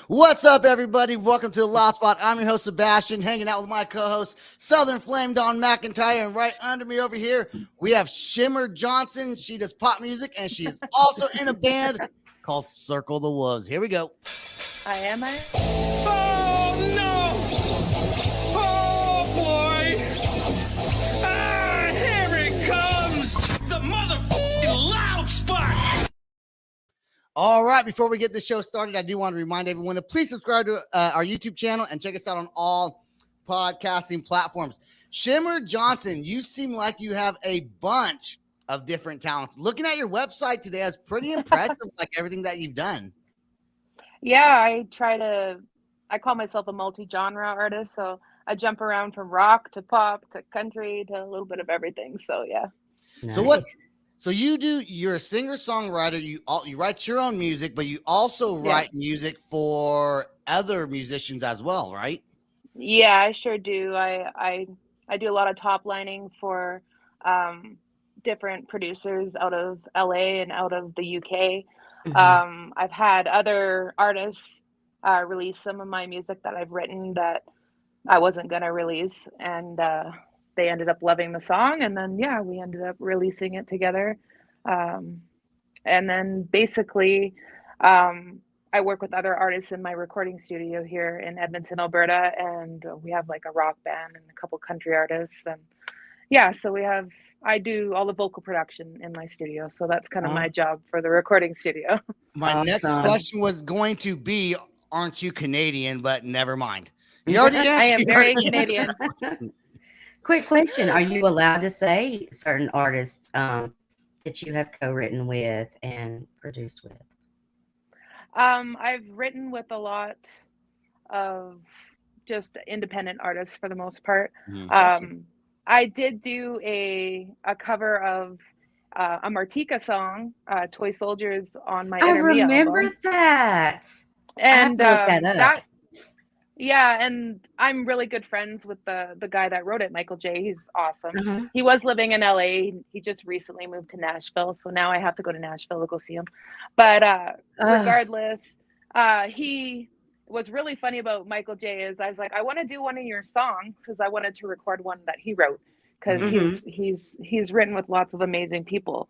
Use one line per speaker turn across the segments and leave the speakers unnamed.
What's up, everybody? Welcome to the Lost Spot. I'm your host, Sebastian, hanging out with my co-host, Southern Flame Dawn McIntyre. And right under me over here, we have Shimmer Johnson. She does pop music, and she is also in a band called Circle the Wolves. Here we go.
I am.
Oh, no! Oh, boy! Ah, here it comes! The motherfucking loud spot!
All right, before we get this show started, I do want to remind everyone to please subscribe to our YouTube channel and check us out on all podcasting platforms. Shimmer Johnson, you seem like you have a bunch of different talents. Looking at your website today, is pretty impressive, like everything that you've done.
Yeah, I call myself a multi-genre artist, so I jump around from rock to pop to country to a little bit of everything. So yeah.
Nice. So you're a singer-songwriter, you write your own music, but you also write music for other musicians as well, right?
Yeah, I sure do. I do a lot of top lining for different producers out of LA and out of the UK. I've had other artists release some of my music that I've written that I wasn't gonna release, and they ended up loving the song, and then we ended up releasing it together. And then basically, I work with other artists in my recording studio here in Edmonton, Alberta, and we have like a rock band and a couple country artists, and so I do all the vocal production in my studio, so that's kind of my job for the recording studio.
My next question was going to be, aren't you Canadian? But never mind. You already
I am very Canadian.
Quick question. Are you allowed to say certain artists that you have co-written with and produced with?
I've written with a lot of just independent artists for the most part. I did do a cover of a Martika song, Toy Soldiers, on my Inner Me album.
I remember that.
And
I have to look that up.
And I'm really good friends with the guy that wrote it, Michael J. He's awesome. He was living in LA. He just recently moved to Nashville, so now I have to go to Nashville to go see him. But regardless, he was really funny about Michael J. Is I was like, I want to do one of your songs because I wanted to record one that he wrote because he's written with lots of amazing people,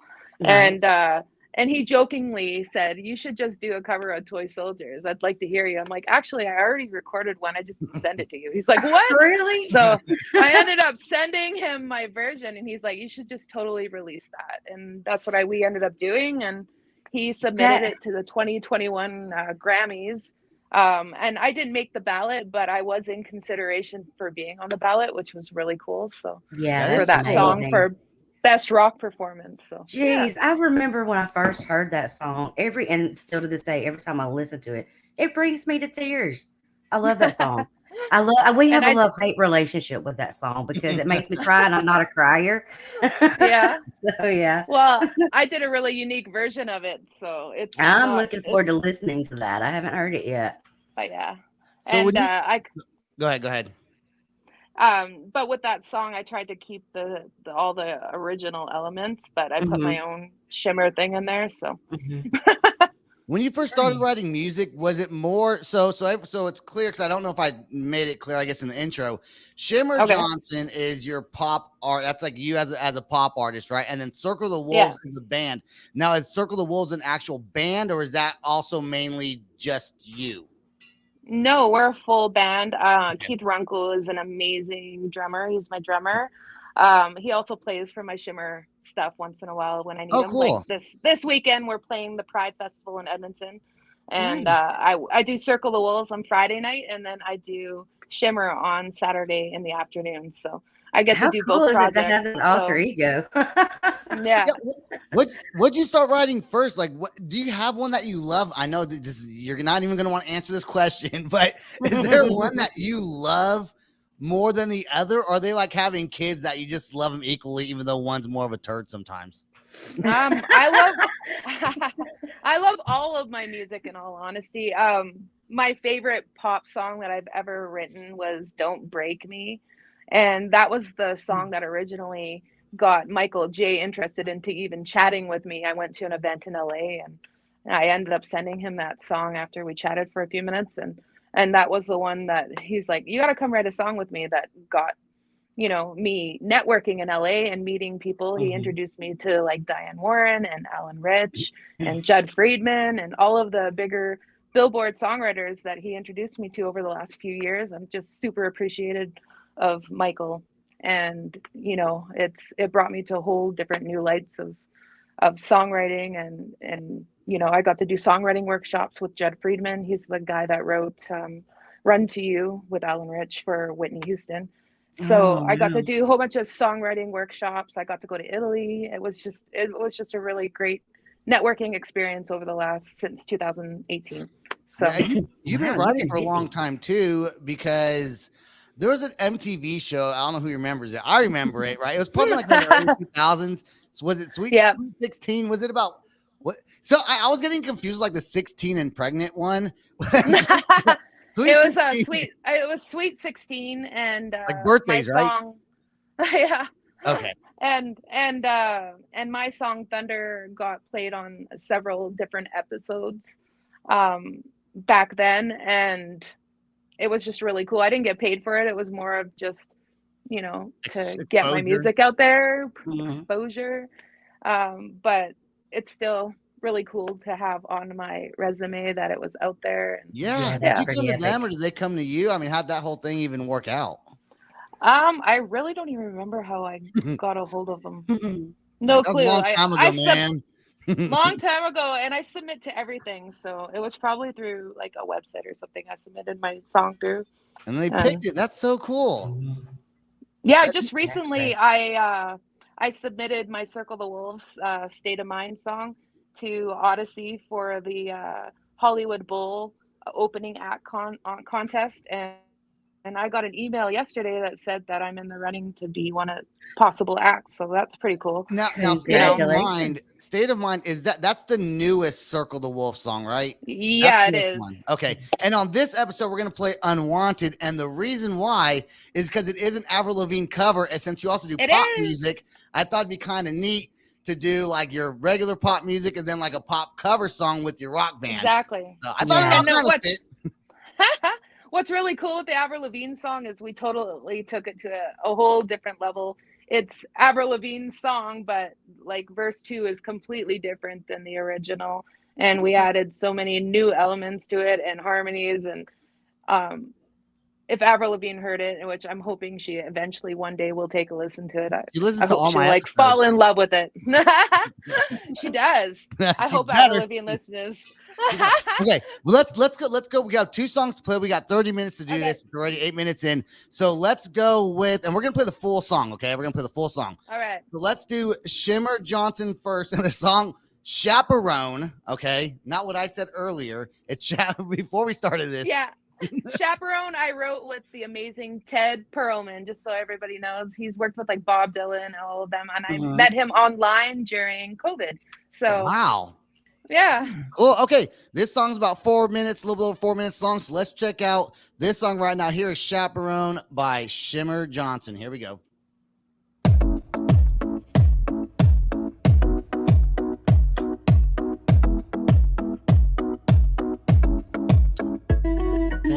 and he jokingly said, you should just do a cover of Toy Soldiers. I'd like to hear you. I'm like, actually, I already recorded one. I just sent it to you. He's like, what?
Really?
So I ended up sending him my version, and he's like, you should just totally release that. And that's what we ended up doing. And he submitted it to the 2021 Grammys. And I didn't make the ballot, but I was in consideration for being on the ballot, which was really cool. So for that song for best rock performance. So
I remember when I first heard that song, and still to this day, every time I listen to it, it brings me to tears. I love that song. We have a love-hate relationship with that song because it makes me cry, and I'm not a crier.
Yeah.
So yeah.
Well, I did a really unique version of it, so
I'm looking forward to listening to that. I haven't heard it yet.
But yeah.
So
and
go ahead.
But with that song, I tried to keep all the original elements, but I put my own shimmer thing in there. So
when you first started writing music, was it more so it's clear, because I don't know if I made it clear, I guess, in the intro. Shimmer Johnson is your pop art. That's like you as a pop artist, right? And then Circle the Wolves is the band. Now, is Circle the Wolves an actual band, or is that also mainly just you?
No, we're a full band. Keith Runkle is an amazing drummer. He's my drummer. He also plays for my Shimmer stuff once in a while when I need him.
Cool.
Like this weekend, we're playing the Pride Festival in Edmonton, and I do Circle the Wolves on Friday night, and then I do Shimmer on Saturday in the afternoon. So I get to do both projects.
How cool is it to have an alter ego?
Yeah.
What'd you start writing first? Like, what do you have one that you love? I know that you're not even going to want to answer this question, but is there one that you love more than the other? Or are they like having kids that you just love them equally, even though one's more of a turd sometimes?
I love all of my music, in all honesty. My favorite pop song that I've ever written was Don't Break Me. And that was the song that originally got Michael J interested into even chatting with me. I went to an event in LA, I ended up sending him that song after we chatted for a few minutes, and that was the one that he's like, you got to come write a song with me, that got, you know, me networking in LA and meeting people. He introduced me to like Diane Warren and Alan Rich and Judd Friedman and all of the bigger Billboard songwriters that he introduced me to over the last few years. I'm just super appreciated of Michael. And, you know, it brought me to a whole different new lights of songwriting, and, you know, I got to do songwriting workshops with Judd Friedman. He's the guy that wrote Run to You with Alan Rich for Whitney Houston. So I got to do a whole bunch of songwriting workshops. I got to go to Italy. It was just a really great networking experience since 2018. So
you've been writing for a long time too, because there was an MTV show. I don't know who remembers it. I remember it, right? It was probably like in the early 2000s. So was it Sweet 16? Was it about what? So I was getting confused, like the 16 and pregnant one.
It was Sweet 16, and
like birthdays,
my song,
right?
Yeah.
Okay.
And my song Thunder got played on several different episodes back then, and it was just really cool. I didn't get paid for it. It was more of just, you know, to get my music out there, exposure. But it's still really cool to have on my resume that it was out there.
Yeah. Did you come to them, or did they come to you? I mean, how'd that whole thing even work out?
I really don't even remember how I got a hold of them. No clue.
A long time ago, man.
Long time ago, and I submit to everything, so it was probably through like a website or something I submitted my song through.
And they picked it. That's so cool.
Yeah, just recently I submitted my Circle the Wolves State of Mind song to Odyssey for the Hollywood Bowl opening act contest, and I got an email yesterday that said that I'm in the running to be one of possible acts. So that's pretty cool.
Now State of Mind is that's the newest Circle the Wolf song, right?
Yeah, it is.
One. Okay. And on this episode, we're going to play Unwanted. And the reason why is because it is an Avril Lavigne cover. And since you also do pop music, I thought it'd be kind of neat to do like your regular pop music and then like a pop cover song with your rock band.
Exactly.
So I thought it was kind of fit.
What's really cool with the Avril Lavigne song is we totally took it to a whole different level. It's Avril Lavigne's song, but like verse 2 is completely different than the original. And we added so many new elements to it and harmonies. And if Avril Lavigne heard it, which I'm hoping she eventually one day will take a listen to it, I hope she'll like fall in love with it. She does. I hope Avril Lavigne listens.
Okay, well, let's go. We got 2 songs to play. We got 30 minutes to do this. It's already 8 minutes in. So let's go with, and we're gonna play the full song. Okay, we're gonna play the full song.
All right.
So let's do Shimmer Johnson first, and the song Chaperone. Okay, not what I said earlier. It's before we started this.
Yeah. Chaperone I wrote with the amazing Ted Perlman, just so everybody knows. He's worked with like Bob Dylan and all of them, and I met him online during COVID. So
wow.
Yeah.
Cool. Okay. This song's about 4 minutes, a little bit over 4 minutes long. So let's check out this song right now. Here is Chaperone by Shimmer Johnson. Here we go.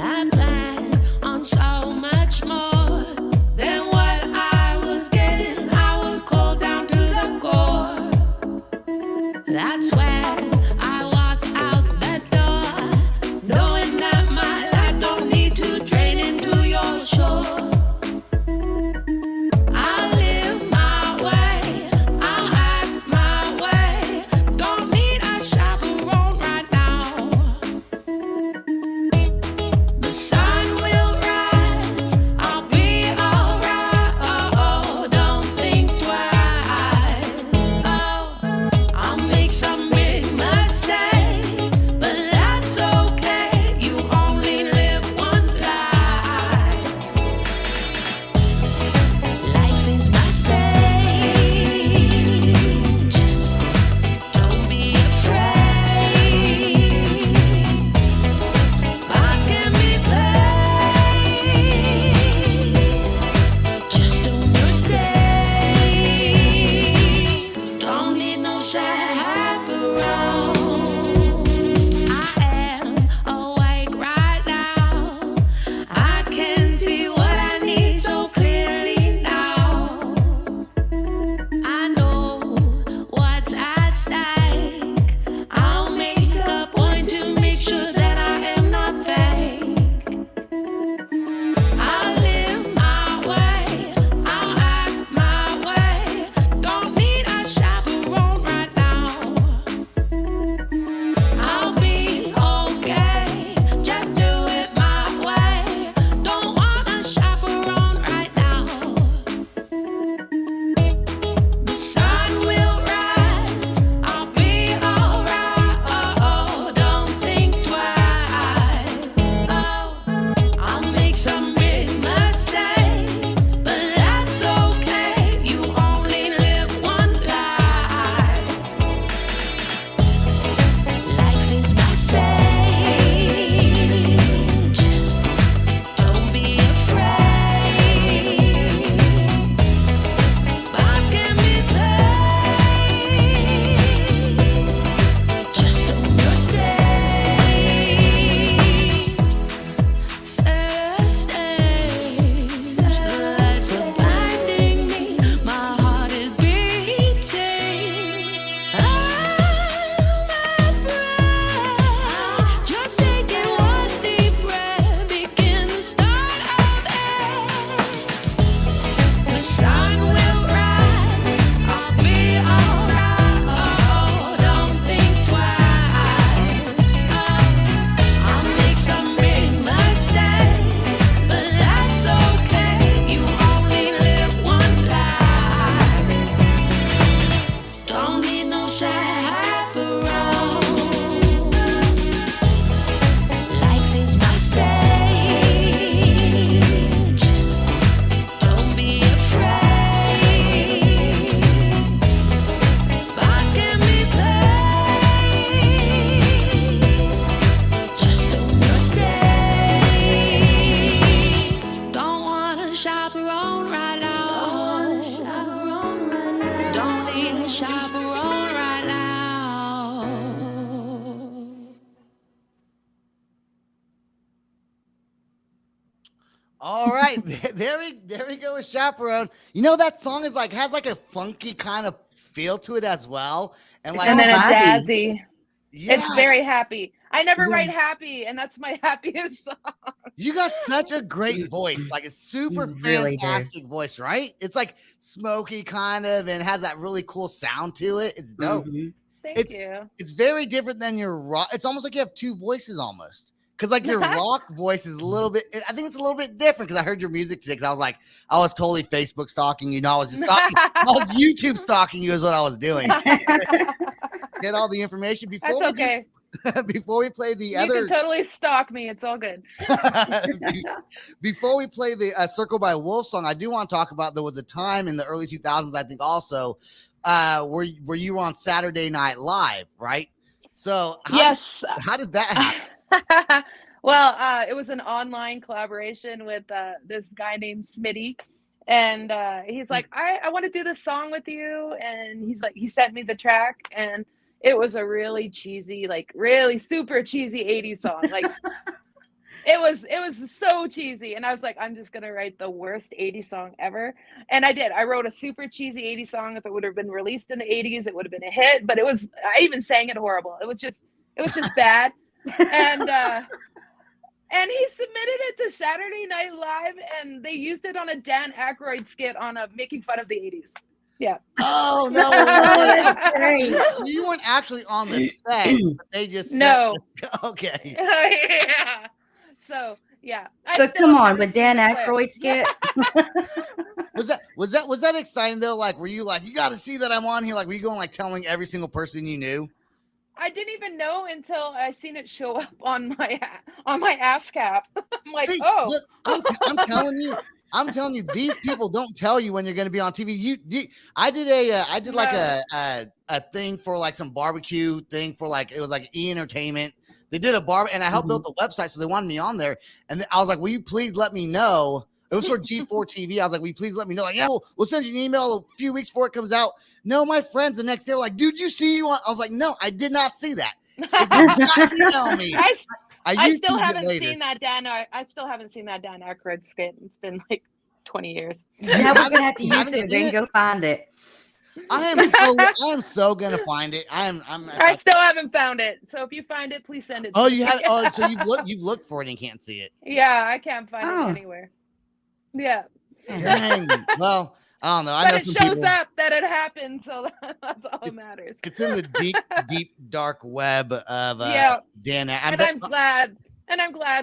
I plan on so much more than what I was getting. I was cold down to the core. That's when I walk out that door, knowing that my life don't need to drain into your shore. I live my way, I'll act my way. Don't need a chaperone right now. The sun
All right, there we go with Chaperone. You know that song is like has like a funky kind of feel to it as well, and like
And then a
vibey.
jazzy.
yeah,
It's very happy. I never
Yeah.
write happy, and that's my happiest song.
you got such a great voice. Like it's super
You really do.
fantastic voice, right? It's like smoky kind of, and has that really cool sound to it. It's dope.
Mhm.
Thank you.
It's very different than your rock. It's almost like you have two voices almost. Because like your rock voice is a little bit, I think it's a little bit different. Because I heard your music today. Because I was totally Facebook stalking you. No, I was just stalking. I was YouTube stalking you is what I was doing. Get all the information before
That's okay.
before we play the
You
other.
can totally stalk me. It's all good.
Before we play the Circle by Wolf song, I do want to talk about there was a time in the early 2000s, I think also, where you were on Saturday Night Live, right? So how did that happen?
Well, it was an online collaboration with this guy named Smitty. And he's like, I want to do this song with you. And he's like, he sent me the track. And it was a really cheesy, like really super cheesy 80s song. Like it was so cheesy. And I was like, I'm just going to write the worst 80s song ever. And I did. I wrote a super cheesy 80s song. If it would have been released in the 80s, it would have been a hit. But I even sang it horrible. It was just bad. And he submitted it to Saturday Night Live, and they used it on a Dan Aykroyd skit on making fun of the 80s. Yeah.
Oh no!
That's great.
So you weren't actually on the set, but they just
No.
Okay.
Yeah. So yeah.
So come on, with Dan Aykroyd skit.
Was that exciting though? Like, were you like, you got to see that I'm on here? Like, were you going like telling every single person you knew?
I didn't even know until I seen it show up on my ASCAP. I'm like,
See,
oh,
look, I'm telling you, these people don't tell you when you're going to be on TV. I did like a thing for like some barbecue thing for like, it was like E-Entertainment. They did a bar, and I helped build the website, so they wanted me on there. And I was like, will you please let me know? It was for G4 TV. I was like, will you please let me know? Like, yeah, we'll send you an email a few weeks before it comes out. No, my friends the next day were like, dude, you see you on? I was like, no, I did not see that. So do not tell me.
I still haven't seen that Dan. I still haven't seen that Dan Aykroyd skit. It's been like 20 years.
Yeah, we're gonna have to YouTube it and go find it.
I am so gonna find it.
I still haven't found it. So if you find it, please send it to
Oh,
me.
you have so you've looked for it and can't see it.
Yeah, I can't find it anywhere. Yeah.
Dang. Well, I don't know. I
But
know
it
some
shows
people,
up that it happened, so that's all that matters.
it's in the deep dark web of Dan.
And I'm glad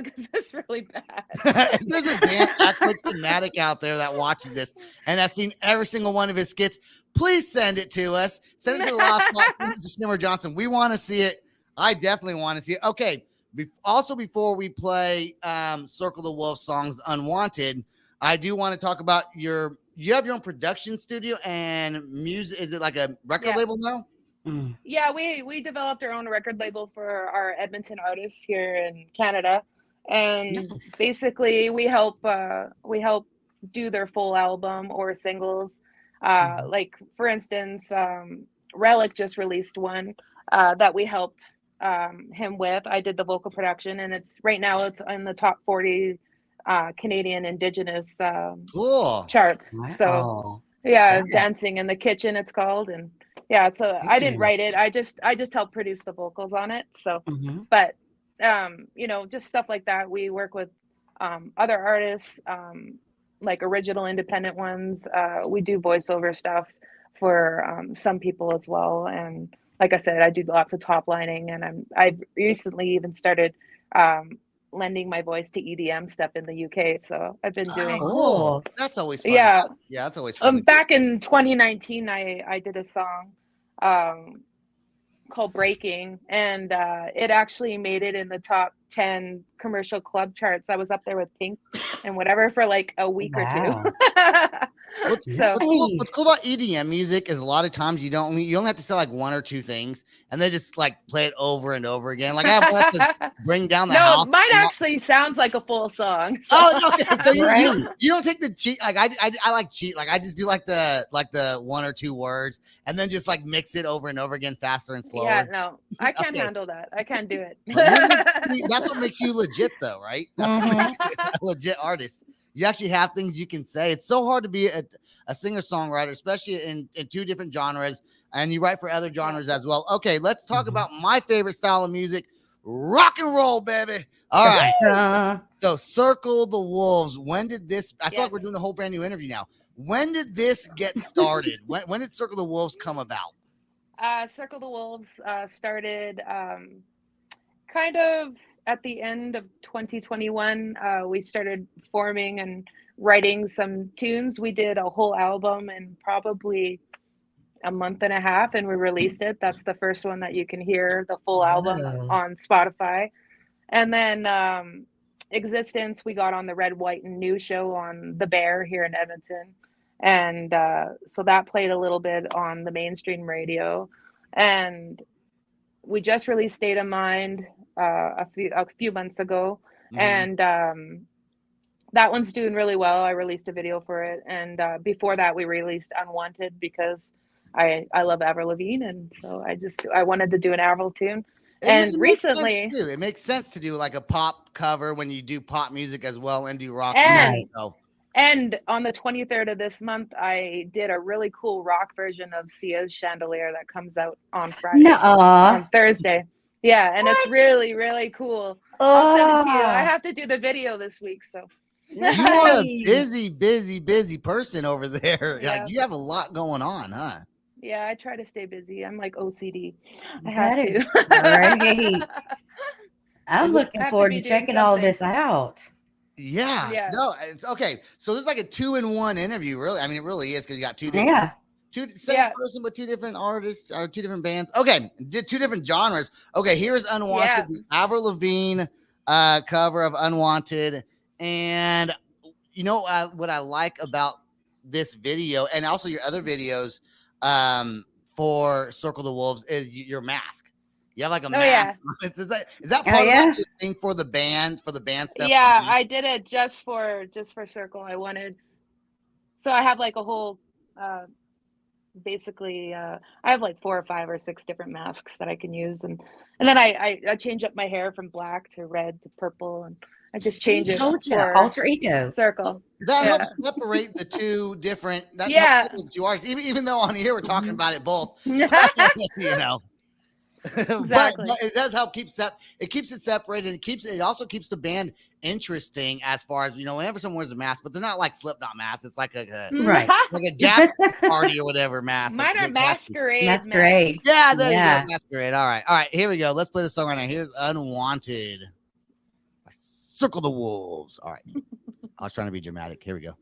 because it's really bad.
If there's a Dan Aykroyd fanatic out there that watches this and has seen every single one of his skits, please send it to us. Send it to the Lost Spot, to Shimmer Johnson. We want to see it. I definitely want to see it. Okay. Also, before we play Circle the Wolf songs, Unwanted, I do want to talk about you have your own production studio and music. Is it like a record label now?
Yeah, we developed our own record label for our Edmonton artists here in Canada, and basically we help do their full album or singles. Like for instance, Relic just released one that we helped him with. I did the vocal production, and it's right now it's in the top 40 Canadian Indigenous charts.
Wow.
So yeah, Dancing in the Kitchen it's called. And yeah, so I didn't write it. I just helped produce the vocals on it. So but just stuff like that. We work with other artists, like original independent ones. We do voiceover stuff for some people as well. And like I said, I do lots of top lining, and I've recently even started lending my voice to EDM stuff in the UK. So I've been doing.
Cool. That's always fun.
Yeah,
that's always fun.
Back in 2019, I did a song called Breaking, and it actually made it in the top 10 commercial club charts. I was up there with Pink and whatever for like a week or two.
What's cool about EDM music is a lot of times you only have to say like one or two things, and they just like play it over and over again. Like I have to bring down the house.
No, mine actually sounds like a full song. So.
Oh, okay. So you don't take the cheat. Like I like cheat. Like I just do like the one or two words, and then just like mix it over and over again, faster and slower.
Yeah, no, I can't handle that. I can't do it.
That's what makes you legit, though, right? That's what makes you a legit artist. You actually have things you can say. It's so hard to be a singer-songwriter, especially in two different genres, and you write for other genres as well. Okay, let's talk about my favorite style of music, rock and roll, baby. All right. So Circle the Wolves. When did this? I feel like we're doing a whole brand new interview now. When did this get started? when did Circle the Wolves come about?
Circle the Wolves started kind of at the end of 2021. We started forming and writing some tunes. We did a whole album in probably a month and a half, and we released it. That's the first one that you can hear, the full album on Spotify. And then Existence, we got on the Red, White, and New show on The Bear here in Edmonton. And so that played a little bit on the mainstream radio. And we just released State of Mind a few months ago. And that one's doing really well. I released a video for it. And before that, we released Unwanted because I love Avril Lavigne. And so I wanted to do an Avril tune. And recently,
it makes sense to do like a pop cover when you do pop music as well and do rock
music.
So.
And on the 23rd of this month, I did a really cool rock version of Sia's Chandelier that comes out on Friday, on Thursday. Yeah, and it's really, really cool. I'll send it to you. I have to do the video this week, so.
You are a busy person over there.
Yeah.
Like, you have a lot going on, huh?
Yeah, I try to stay busy. I'm like OCD. I
That
have
is
to.
great. I'm looking forward to checking all this out.
Yeah. No, it's okay. So this is like a 2-in-1 interview, really. I mean, it really is because you got two different, same person, but two different artists or two different bands. Okay, did two different genres. Okay, here's Unwanted, the Avril Lavigne cover of Unwanted, and you know what I like about this video, and also your other videos, for Circle the Wolves, is your mask. You have like a mask. Yeah. Is that part of the thing for the band stuff?
Yeah, I did it just for Circle. So I have like a whole basically I have like 4 or 5 or 6 different masks that I can use, and then I change up my hair from black to red to purple, and I just change it for
alter ego
Circle.
That helps separate the two different. That helps the two artists, even though on here we're talking about it both. You know.
Exactly.
but it does help keeps it separated. It also keeps the band interesting as far as, you know, whenever someone wears a mask, but they're not like Slipknot masks. It's like a like a gas party or whatever mask.
Mine are masquerade.
Yeah, there you go, masquerade. All right, here we go. Let's play the song right now. Here's Unwanted by Circle the Wolves. All right. I was trying to be dramatic. Here we go.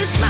Smile.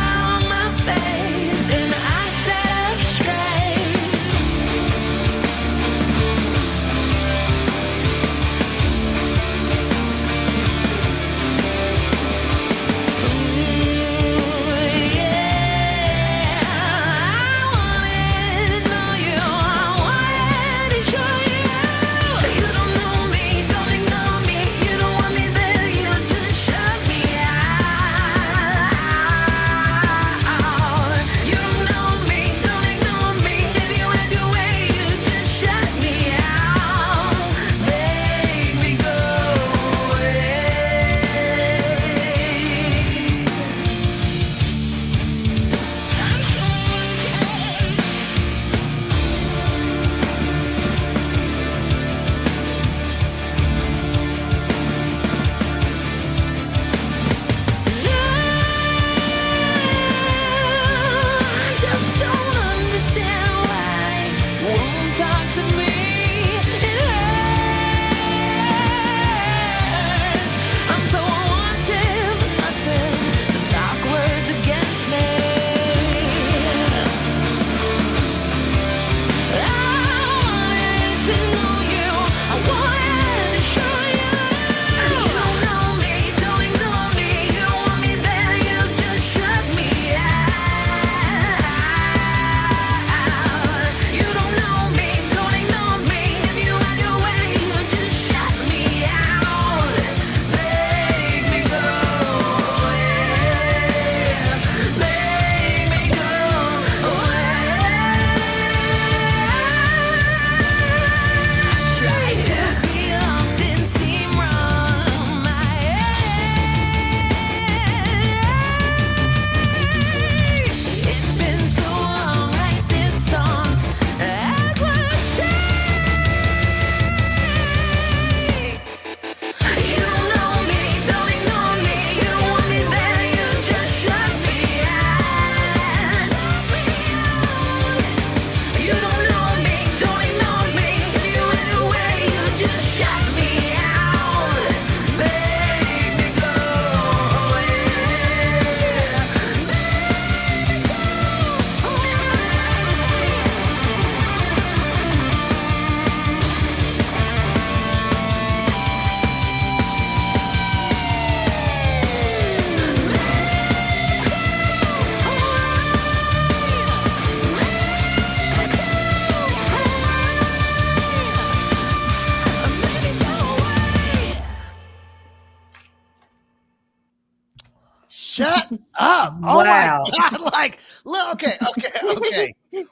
Shut up. Oh
Wow.
my God. Like, look, okay.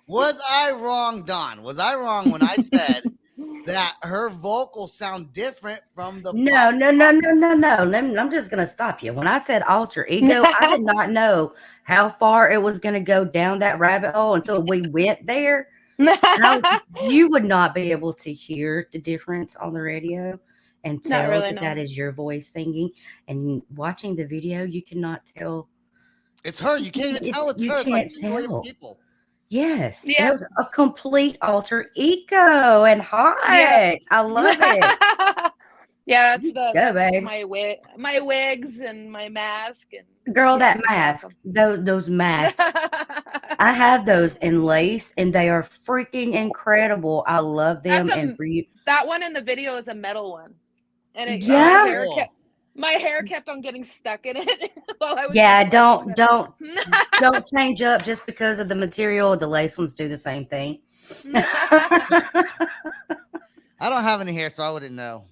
Was I wrong, Don? Was I wrong when I said that her vocals sound different from the
No.
pop?
I'm just gonna stop you. When I said alter ego, I did not know how far it was gonna go down that rabbit hole until we went there. You would not be able to hear the difference on the radio and
Not
tell
really,
that
no.
is your voice singing. And watching the video, you cannot tell.
It's her. You can't even tell it's
You
her. It's like
can't
two million
tell.
people.
Yes, and
Yeah.
it was a complete alter ego and hot.
Yeah.
I love it.
Yeah, that's
Go, babe.
my wigs and my mask and
Girl,
yeah,
that
it's
mask,
awesome.
those masks. I have those in lace, and they are freaking incredible. I love them.
That's
And for you,
that one in the video is a metal one, and
yeah,
my hair kept on getting stuck in it while I was
yeah.
recording
Don't change up just because of the material. The lace ones do the same thing.
I don't have any hair, so I wouldn't know.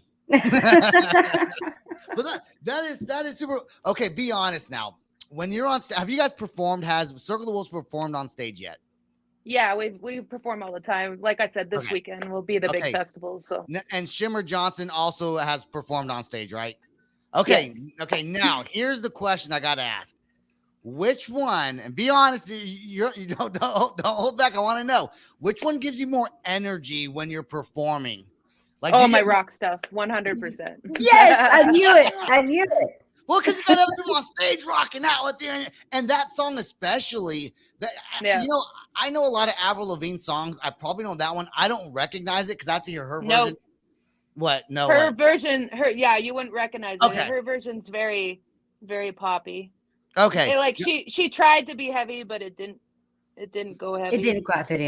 But that is super. Okay, be honest now. When you're on stage, have you guys performed? Has Circle of the Wolves performed on stage yet?
Yeah, we perform all the time. Like I said, this weekend will be the big festival. So
and Shimmer Johnson also has performed on stage, right? Okay,
yes.
Okay. Now here's the question I got to ask: which one? And be honest, you don't hold back. I want to know which one gives you more energy when you're performing. Like,
my rock stuff, 100%.
Yes, I knew it.
Well, because you got other people on stage rocking out with you, and that song especially. You know, I know a lot of Avril Lavigne songs. I probably know that one. I don't recognize it because I have to hear her version. What? No.
Her version. You wouldn't recognize it. Okay. Her version's very, very poppy.
Okay.
Like she tried to be heavy, but it didn't go heavy.
It didn't quite fit in.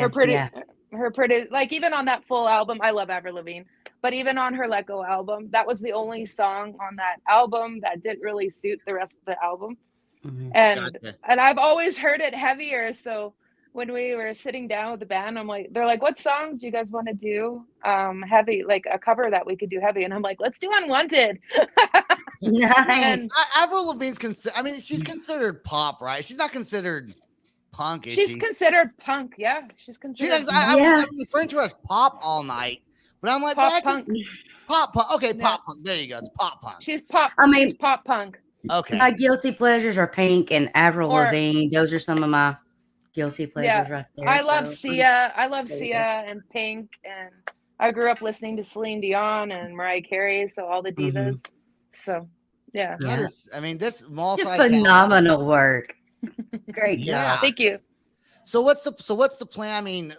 Her pretty, like even on that full album, I love Avril Lavigne. But even on her Let Go album, that was the only song on that album that didn't really suit the rest of the album. Mm-hmm. And I've always heard it heavier. So when we were sitting down with the band, they're like, what songs do you guys want to do heavy, like a cover that we could do heavy? And I'm like, let's do Unwanted.
Nice.
Avril Lavigne's she's considered pop, right? She's not considered punk, is
she's considered punk, yeah. She's considered
I refer to her as pop all night. But I'm like,
pop punk.
Pop punk. Okay, pop punk. There you go. It's pop punk.
She's pop. She's pop punk.
Okay.
My guilty pleasures are Pink and Avril Lavigne. Those are some of my guilty pleasures right there.
I love Sia. I love Sia and Pink, and I grew up listening to Celine Dion and Mariah Carey, so all the divas. Mm-hmm. So yeah.
That is, this
phenomenal work. Great job.
Thank you.
So what's the plan?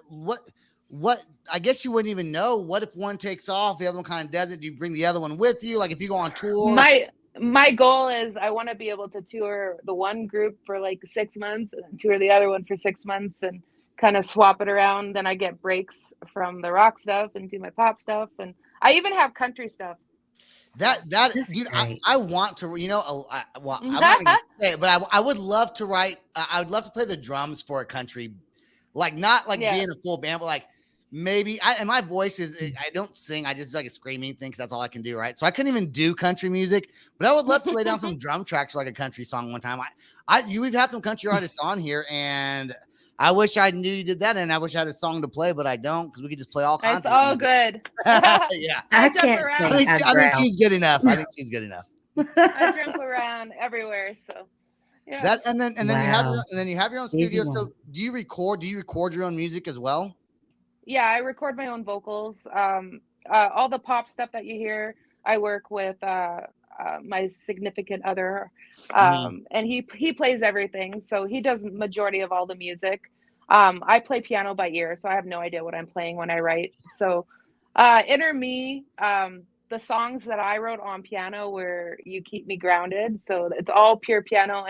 What I guess you wouldn't even know. What if one takes off, the other one kind of doesn't? Do you bring the other one with you? Like if you go on tour?
My goal is I want to be able to tour the one group for like 6 months and tour the other one for 6 months and kind of swap it around. Then I get breaks from the rock stuff and do my pop stuff. And I even have country stuff.
Dude, I want to, I'm not gonna say it, but I would love to write. I would love to play the drums for a country, not being a full band, but like maybe. And my voice is, I don't sing. I just like a screaming thing because that's all I can do, right? So I couldn't even do country music, but I would love to lay down some drum tracks for like a country song one time. We've had some country artists on here, and I wish I knew you did that, and I wish I had a song to play, but I don't because we could just play all kinds.
It's all good.
Yeah,
I can't sing.
I think she's good enough. I
I jump around everywhere, so yeah.
That and then you have your own studio. So do you record your own music as well?
Yeah, I record my own vocals. All the pop stuff that you hear, I work with my significant other, and he plays everything. So he does majority of all the music. I play piano by ear, so I have no idea what I'm playing when I write. So Inner Me, the songs that I wrote on piano were You Keep Me Grounded. So it's all pure piano.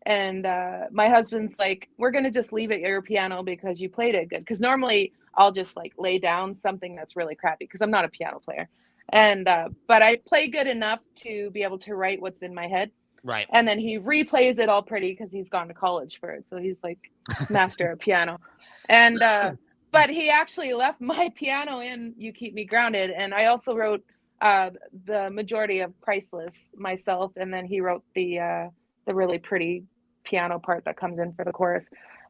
And my husband's like, we're going to just leave it your piano because you played it good. Because normally I'll just like lay down something that's really crappy because I'm not a piano player. And but I play good enough to be able to write what's in my head.
Right.
And then he replays it all pretty because he's gone to college for it. So he's like master of piano. And but he actually left my piano in You Keep Me Grounded. And I also wrote the majority of Priceless myself. And then he wrote the really pretty piano part that comes in for the chorus.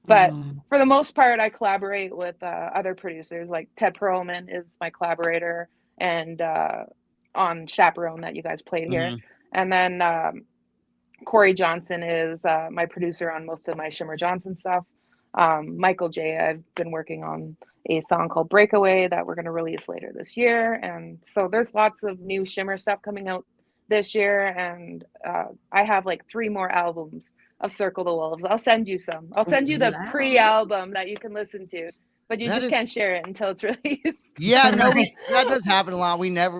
But for the most part, I collaborate with other producers, like Ted Perlman is my collaborator, and on Chaperone that you guys played here. And then Corey Johnson is my producer on most of my Shimmer Johnson stuff. Michael J, I've been working on a song called Breakaway that we're going to release later this year. And so there's lots of new Shimmer stuff coming out this year. And I have like 3 more albums of Circle the Wolves. I'll send you some. I'll send you the pre-album that you can listen to, but you just can't share it until it's released.
Yeah, no, that does happen a lot. We never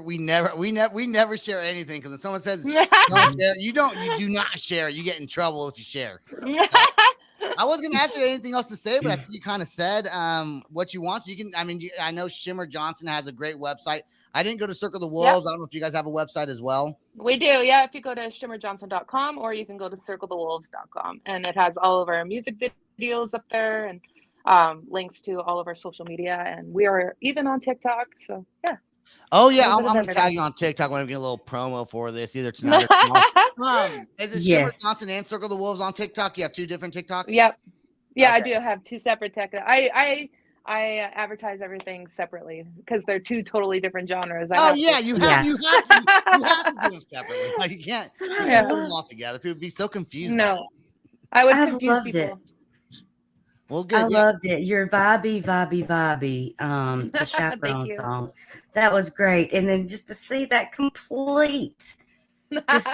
share anything, because when someone says don't share, you do not share. You get in trouble if you share. So, I was going to ask you anything else to say, but I think you kind of said what you want. You can, I know Shimmer Johnson has a great website. I didn't go to Circle the Wolves. I don't know if you guys have a website as well.
We do, yeah. If you go to shimmerjohnson.com, or you can go to circlethewolves.com, and it has all of our music videos up there, and links to all of our social media, and we are even on TikTok. So yeah.
Oh yeah, I'm gonna tag you on TikTok when I get a little promo for this, either tonight or tomorrow. Is it Shimmer Johnson and Circle the Wolves on TikTok? You have 2 different TikToks?
Yep. Yeah, okay. I do have 2 separate TikToks. I advertise everything separately because they're 2 totally different genres.
You have to do them separately. Like you can't put them all together. People would be so confused.
No, I would confuse people.
Well, good.
I loved it. Your vibey. The Chaperone song, that was great. And then just to see that complete just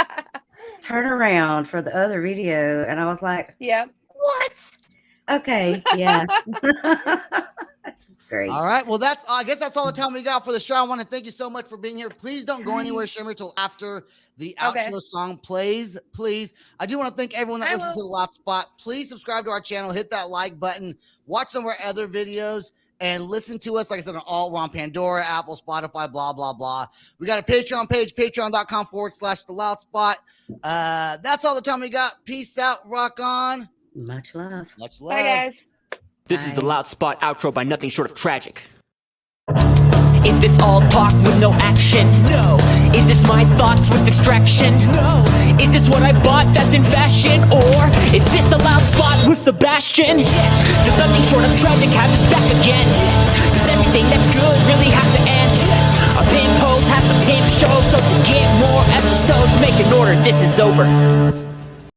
turn around for the other video, and I was like,
yeah,
what? Okay, yeah. That's great.
All right. Well, I guess that's all the time we got for the show. I want to thank you so much for being here. Please don't go anywhere, Shimmer, till after the outro song plays. Please. I do want to thank everyone that listens to The Loud Spot. Please subscribe to our channel. Hit that like button. Watch some of our other videos. And listen to us, like I said, we're on Pandora, Apple, Spotify, blah, blah, blah. We got a Patreon page, patreon.com/The Loud Spot. That's all the time we got. Peace out. Rock on.
Much love.
Much love.
Bye, guys.
This is The Loud Spot outro by nothing short of tragic. Is this all talk with no action? No. Is this my thoughts with distraction? No. Is this what I bought that's in fashion? Or is this The Loud Spot with Sebastian? Yes. Does nothing short of tragic have us back again? Yes. Does everything that's good really have to end? Yes. A pimp host has a pimp show, so to get more episodes, make an order, this is over.